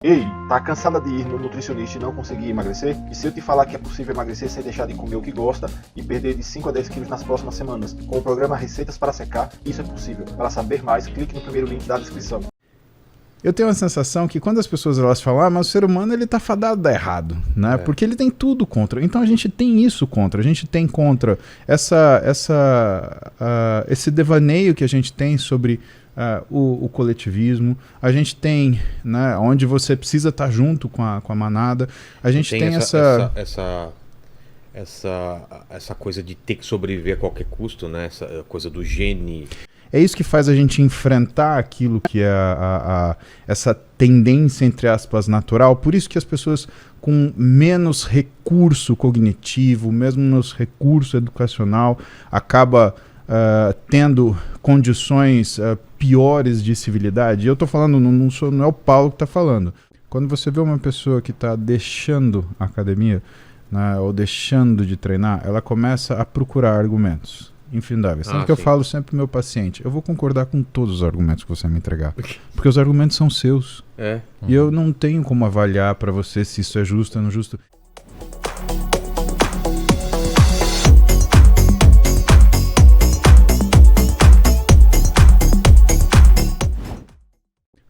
Ei, tá cansada de ir no nutricionista e não conseguir emagrecer? E se eu te falar que é possível emagrecer sem deixar de comer o que gosta e perder de 5 a 10 quilos nas próximas semanas? Com o programa Receitas para Secar, isso é possível. Para saber mais, clique no primeiro link da descrição. Eu tenho a sensação que quando as pessoas elas falam, mas o ser humano ele tá fadado a dar errado, né? Porque ele tem tudo contra. Então a gente tem isso contra. A gente tem contra esse devaneio que a gente tem sobre o coletivismo. A gente tem, né, onde você precisa estar junto com a manada. A gente tem essa coisa de ter que sobreviver a qualquer custo, né? Essa coisa do gene. É isso que faz a gente enfrentar aquilo que é essa tendência, entre aspas, natural. Por isso que as pessoas com menos recurso cognitivo, menos recurso educacional, acaba tendo condições piores de civilidade. E eu estou falando, não é o Paulo que está falando. Quando você vê uma pessoa que está deixando a academia, né, ou deixando de treinar, ela começa a procurar argumentos infindáveis. Sendo que eu falo sempre pro meu paciente, eu vou concordar com todos os argumentos que você me entregar. Porque os argumentos são seus. E eu não tenho como avaliar para você se isso é justo ou não justo.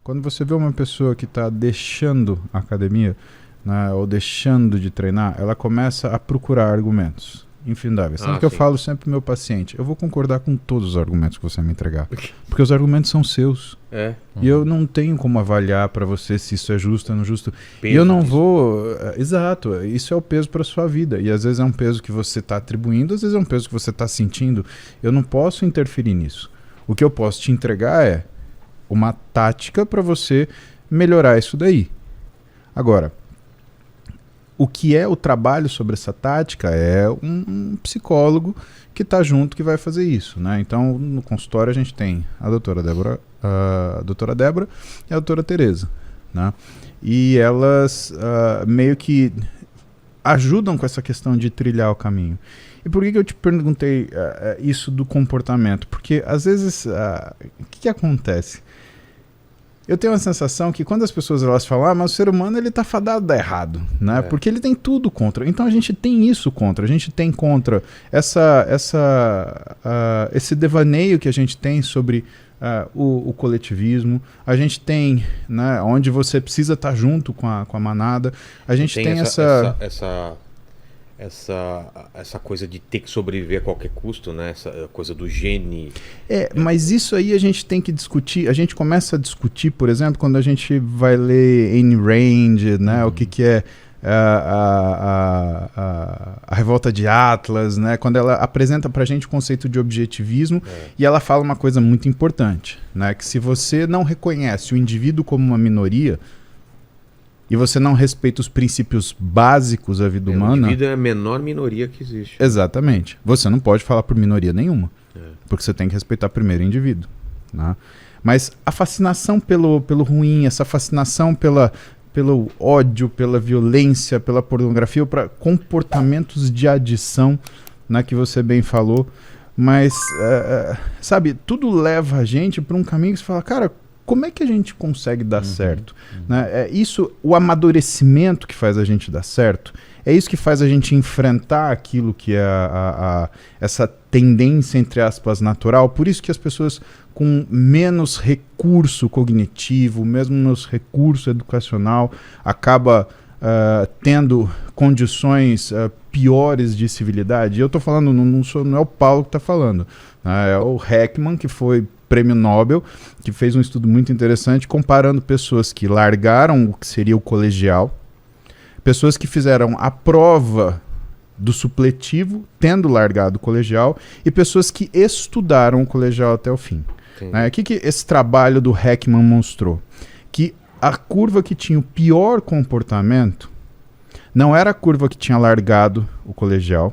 Quando você vê uma pessoa que está deixando a academia, né, ou deixando de treinar, ela começa a procurar argumentos infindáveis. Sendo que eu falo sempre pro meu paciente, eu vou concordar com todos os argumentos que você me entregar. Porque os argumentos são seus. E eu não tenho como avaliar para você se isso é justo ou não justo. E eu não vou... Exato, isso é o peso para sua vida. E às vezes é um peso que você está atribuindo, às vezes é um peso que você está sentindo. Eu não posso interferir nisso. O que eu posso te entregar é uma tática para você melhorar isso daí. Agora, o que é o trabalho sobre essa tática é um psicólogo que está junto que vai fazer isso, né? Então, no consultório a gente tem a doutora Débora e a doutora Tereza, né? E elas meio que ajudam com essa questão de trilhar o caminho. E por que eu te perguntei isso do comportamento? Porque, às vezes, o que acontece? Eu tenho a sensação que quando as pessoas elas falam, mas o ser humano ele tá fadado a dar errado, né? Porque ele tem tudo contra. Então a gente tem isso contra. A gente tem contra esse devaneio que a gente tem sobre o coletivismo. A gente tem, né, onde você precisa estar junto com a manada. A gente tem essa coisa de ter que sobreviver a qualquer custo, né? Essa coisa do gene. Mas isso aí a gente tem que discutir. A gente começa a discutir, por exemplo, quando a gente vai ler Ayn Rand, né? O que é a revolta de Atlas, né? Quando ela apresenta pra gente o conceito de objetivismo e ela fala uma coisa muito importante, né? Que se você não reconhece o indivíduo como uma minoria, e você não respeita os princípios básicos da vida humana... O indivíduo é a menor minoria que existe. Exatamente. Você não pode falar por minoria nenhuma. Porque você tem que respeitar primeiro o indivíduo. Né? Mas a fascinação pelo ruim, essa fascinação pelo ódio, pela violência, pela pornografia, para comportamentos de adição, né, que você bem falou. Mas, sabe, tudo leva a gente para um caminho que você fala, cara... Como é que a gente consegue dar certo? Né? É isso, o amadurecimento que faz a gente dar certo, é isso que faz a gente enfrentar aquilo que é essa tendência, entre aspas, natural. Por isso que as pessoas com menos recurso cognitivo, menos recurso educacional, acaba tendo condições piores de civilidade. E eu estou falando, não é o Paulo que está falando, é o Heckman, que foi Prêmio Nobel, que fez um estudo muito interessante comparando pessoas que largaram o que seria o colegial, pessoas que fizeram a prova do supletivo, tendo largado o colegial, e pessoas que estudaram o colegial até o fim. O que esse trabalho do Heckman mostrou? Que a curva que tinha o pior comportamento não era a curva que tinha largado o colegial,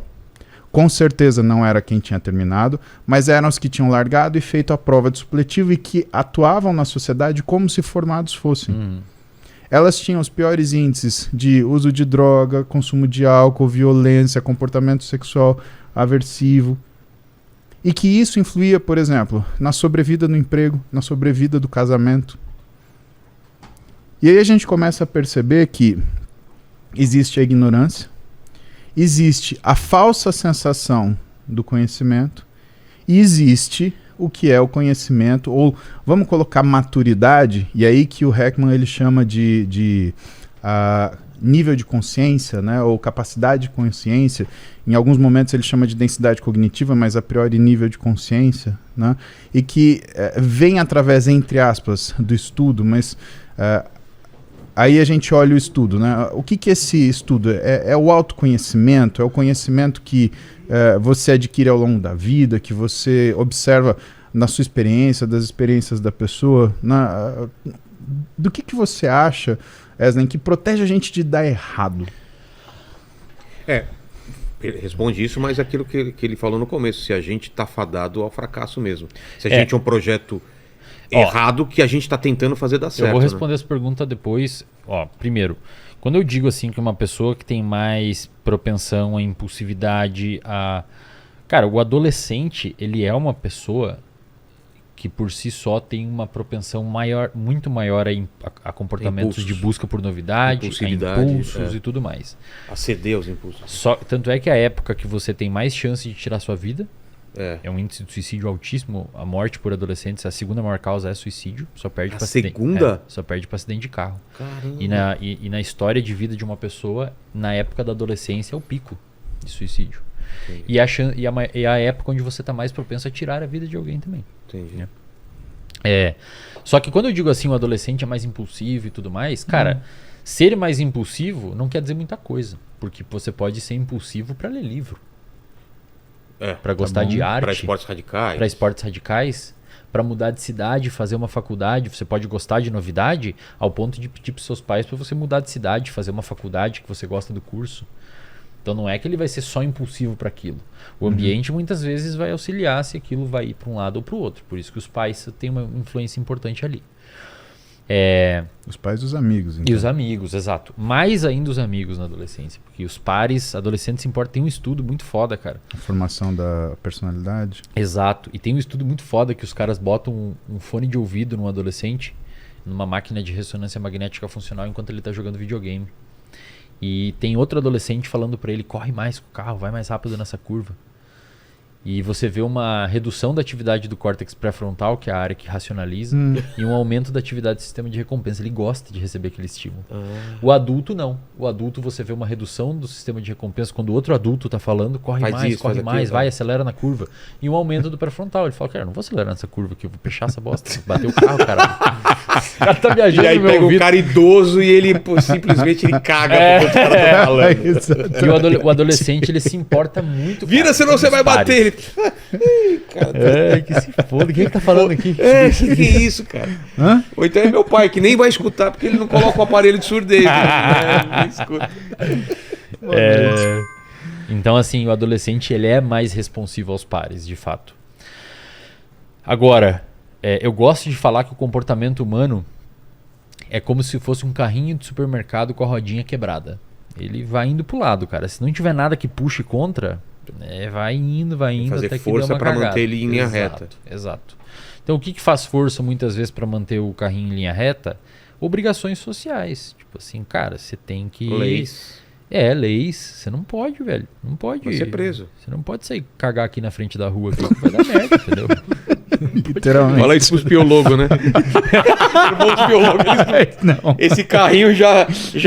com certeza não era quem tinha terminado, mas eram os que tinham largado e feito a prova de supletivo e que atuavam na sociedade como se formados fossem. Elas tinham os piores índices de uso de droga, consumo de álcool, violência, comportamento sexual aversivo. E que isso influía, por exemplo, na sobrevida no emprego, na sobrevida do casamento. E aí a gente começa a perceber que existe a ignorância, existe a falsa sensação do conhecimento e existe o que é o conhecimento, ou vamos colocar maturidade, e aí que o Heckman ele chama de nível de consciência, né, ou capacidade de consciência. Em alguns momentos ele chama de densidade cognitiva, mas a priori nível de consciência, né, e que vem através, entre aspas, do estudo, mas aí a gente olha o estudo, né? O que é esse estudo? É o autoconhecimento, é o conhecimento que você adquire ao longo da vida, que você observa na sua experiência, das experiências da pessoa. Do que você acha, Eslen, que protege a gente de dar errado? Ele responde isso, mas aquilo que ele falou no começo, se a gente está fadado ao fracasso mesmo. Se a gente é um projeto errado que a gente está tentando fazer dar certo. Eu vou responder essa pergunta depois. Primeiro, quando eu digo assim que uma pessoa que tem mais propensão à impulsividade, Cara, o adolescente, ele é uma pessoa que por si só tem uma propensão muito maior a comportamentos de busca por novidade, a impulsos e tudo mais. A ceder aos impulsos. Tanto é que a época que você tem mais chance de tirar sua vida é um índice de suicídio altíssimo. A morte por adolescentes, a segunda maior causa é suicídio. Só perde para segunda? Só perde para acidente de carro. Caramba. E na história de vida de uma pessoa, na época da adolescência, é o pico de suicídio. E a época onde você está mais propenso a tirar a vida de alguém também. Entendi. Só que quando eu digo assim, o adolescente é mais impulsivo e tudo mais, cara, ser mais impulsivo não quer dizer muita coisa. Porque você pode ser impulsivo para ler livro. Para gostar de arte. Para esportes radicais. Para mudar de cidade, fazer uma faculdade. Você pode gostar de novidade ao ponto de pedir para seus pais para você mudar de cidade, fazer uma faculdade que você gosta do curso. Então não é que ele vai ser só impulsivo para aquilo. O ambiente muitas vezes vai auxiliar se aquilo vai ir para um lado ou para o outro. Por isso que os pais têm uma influência importante ali. Os pais e os amigos. Então. E os amigos, exato. Mais ainda os amigos na adolescência. Porque os pares, adolescentes se importam. Tem um estudo muito foda, cara. A formação da personalidade. Exato. E tem um estudo muito foda que os caras botam um fone de ouvido num adolescente, numa máquina de ressonância magnética funcional enquanto ele está jogando videogame. E tem outro adolescente falando para ele, corre mais com o carro, vai mais rápido nessa curva. E você vê uma redução da atividade do córtex pré-frontal, que é a área que racionaliza, e um aumento da atividade do sistema de recompensa. Ele gosta de receber aquele estímulo. O adulto não. O adulto você vê uma redução do sistema de recompensa. Quando o outro adulto está falando, corre mais, vai, acelera na curva. E um aumento do pré-frontal. Ele fala, cara, não vou acelerar nessa curva aqui, eu vou fechar essa bosta. Bater o carro, cara. O cara tá viajando. E aí pega um cara idoso e ele simplesmente ele caga porque o cara tá falando. E o adolescente, ele se importa muito. Vira, senão você vai bater. Que se foda. Quem é que tá falando aqui? Que é isso, cara? Ou então é meu pai, que nem vai escutar porque ele não coloca o aparelho de surdez. Não escuta. Então, assim, o adolescente, ele é mais responsivo aos pares, de fato. Agora, eu gosto de falar que o comportamento humano é como se fosse um carrinho de supermercado com a rodinha quebrada. Ele vai indo pro lado, cara. Se não tiver nada que puxe contra, vai indo fazer até que força para manter ele em linha reta. Exato. Então o que faz força muitas vezes para manter o carrinho em linha reta? Obrigações sociais. Tipo assim, cara, você tem que... Leis. Leis. Você não pode, velho. Não pode. Vai ser preso. Você não pode sair cagar aqui na frente da rua, que vai dar merda, entendeu? Literalmente. Olha isso, cuspiu o logo, né? Não. Esse carrinho já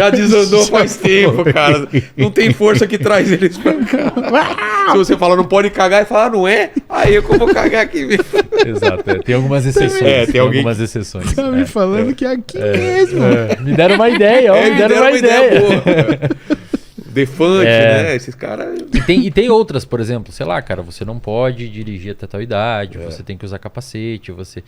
desandou faz tempo, cara. Não tem força que traz eles pra cá. Se você fala não pode cagar, e fala não é, aí eu vou cagar aqui mesmo. Exato, tem algumas exceções. Tem algumas exceções. Tá me falando que é aqui mesmo. Me deram uma ideia, me deram uma ideia boa. Defante, né? Esses caras... E tem outras, por exemplo, sei lá, cara, você não pode dirigir até tal idade, você tem que usar capacete, você...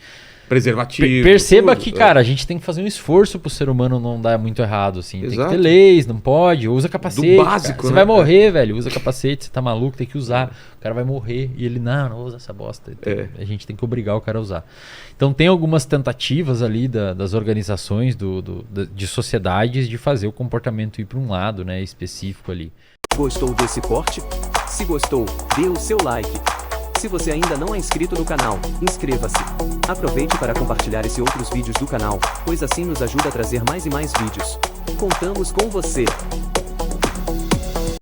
Preservativo. Perceba que, cara, a gente tem que fazer um esforço pro ser humano não dar muito errado, assim. Exato. Tem que ter leis, não pode, usa capacete. Do básico, cara. Você vai morrer, velho, usa capacete, você tá maluco, tem que usar. O cara vai morrer e ele, não usa essa bosta. Então, a gente tem que obrigar o cara a usar. Então tem algumas tentativas ali das organizações, de sociedades, de fazer o comportamento ir para um lado, né, específico ali. Gostou desse corte? Se gostou, dê o seu like. Se você ainda não é inscrito no canal, inscreva-se. Aproveite para compartilhar esse e outros vídeos do canal, pois assim nos ajuda a trazer mais e mais vídeos. Contamos com você!